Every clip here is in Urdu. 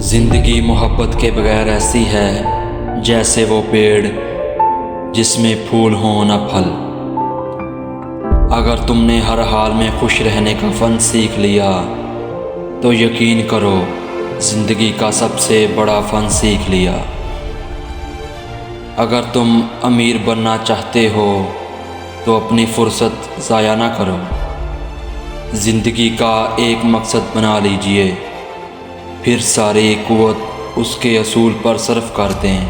زندگی محبت کے بغیر ایسی ہے جیسے وہ پیڑ جس میں پھول ہوں نہ پھل۔ اگر تم نے ہر حال میں خوش رہنے کا فن سیکھ لیا تو یقین کرو زندگی کا سب سے بڑا فن سیکھ لیا۔ اگر تم امیر بننا چاہتے ہو تو اپنی فرصت ضائع نہ کرو، زندگی کا ایک مقصد بنا لیجئے، پھر ساری قوت اس کے اصول پر صرف کر دیں،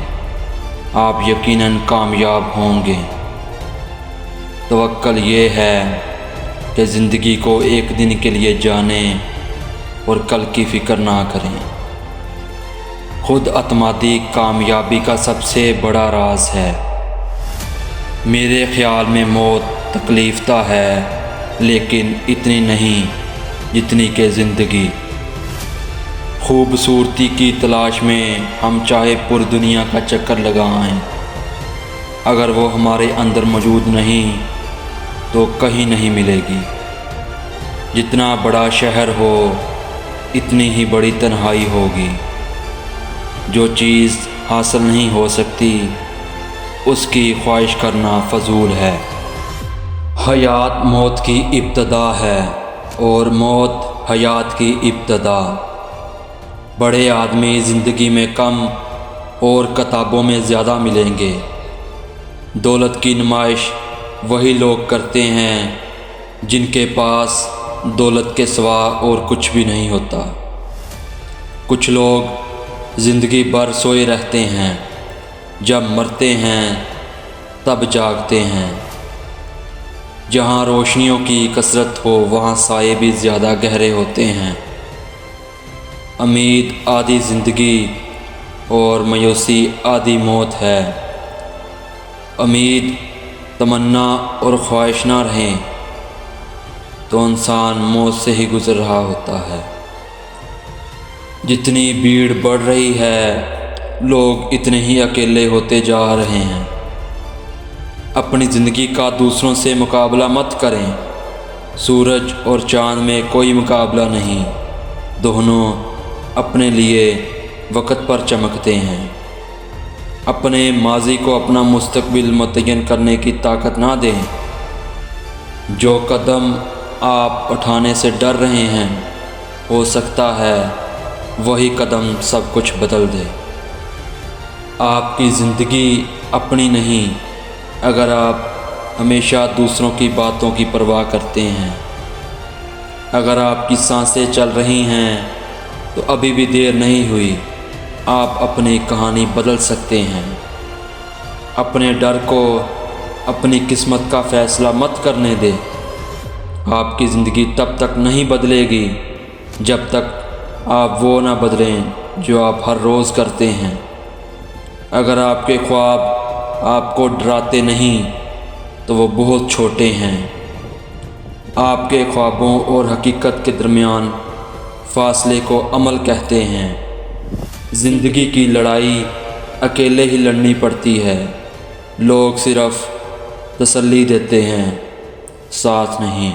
آپ یقیناً کامیاب ہوں گے۔ توکل یہ ہے کہ زندگی کو ایک دن کے لیے جانیں اور کل کی فکر نہ کریں۔ خود اعتمادی کامیابی کا سب سے بڑا راز ہے۔ میرے خیال میں موت تکلیف دہ ہے، لیکن اتنی نہیں جتنی کہ زندگی۔ خوبصورتی کی تلاش میں ہم چاہے پور دنیا کا چکر لگائیں، اگر وہ ہمارے اندر موجود نہیں تو کہیں نہیں ملے گی۔ جتنا بڑا شہر ہو اتنی ہی بڑی تنہائی ہوگی۔ جو چیز حاصل نہیں ہو سکتی اس کی خواہش کرنا فضول ہے۔ حیات موت کی ابتدا ہے اور موت حیات کی ابتدا۔ بڑے آدمی زندگی میں کم اور کتابوں میں زیادہ ملیں گے۔ دولت کی نمائش وہی لوگ کرتے ہیں جن کے پاس دولت کے سوا اور کچھ بھی نہیں ہوتا۔ کچھ لوگ زندگی بھر سوئے رہتے ہیں، جب مرتے ہیں تب جاگتے ہیں۔ جہاں روشنیوں کی کثرت ہو وہاں سائے بھی زیادہ گہرے ہوتے ہیں۔ امید آدھی زندگی اور مایوسی آدھی موت ہے۔ امید، تمنا اور خواہش نہ رہیں تو انسان موت سے ہی گزر رہا ہوتا ہے۔ جتنی بھیڑ بڑھ رہی ہے لوگ اتنے ہی اکیلے ہوتے جا رہے ہیں۔ اپنی زندگی کا دوسروں سے مقابلہ مت کریں۔ سورج اور چاند میں کوئی مقابلہ نہیں، دونوں اپنے لیے وقت پر چمکتے ہیں۔ اپنے ماضی کو اپنا مستقبل متعین کرنے کی طاقت نہ دیں۔ جو قدم آپ اٹھانے سے ڈر رہے ہیں ہو سکتا ہے وہی قدم سب کچھ بدل دے۔ آپ کی زندگی اپنی نہیں اگر آپ ہمیشہ دوسروں کی باتوں کی پرواہ کرتے ہیں۔ اگر آپ کی سانسیں چل رہی ہیں تو ابھی بھی دیر نہیں ہوئی، آپ اپنی کہانی بدل سکتے ہیں۔ اپنے ڈر کو اپنی قسمت کا فیصلہ مت کرنے دیں۔ آپ کی زندگی تب تک نہیں بدلے گی جب تک آپ وہ نہ بدلیں جو آپ ہر روز کرتے ہیں۔ اگر آپ کے خواب آپ کو ڈراتے نہیں تو وہ بہت چھوٹے ہیں۔ آپ کے خوابوں اور حقیقت کے درمیان فاصلے کو عمل کہتے ہیں۔ زندگی کی لڑائی اکیلے ہی لڑنی پڑتی ہے، لوگ صرف تسلی دیتے ہیں، ساتھ نہیں۔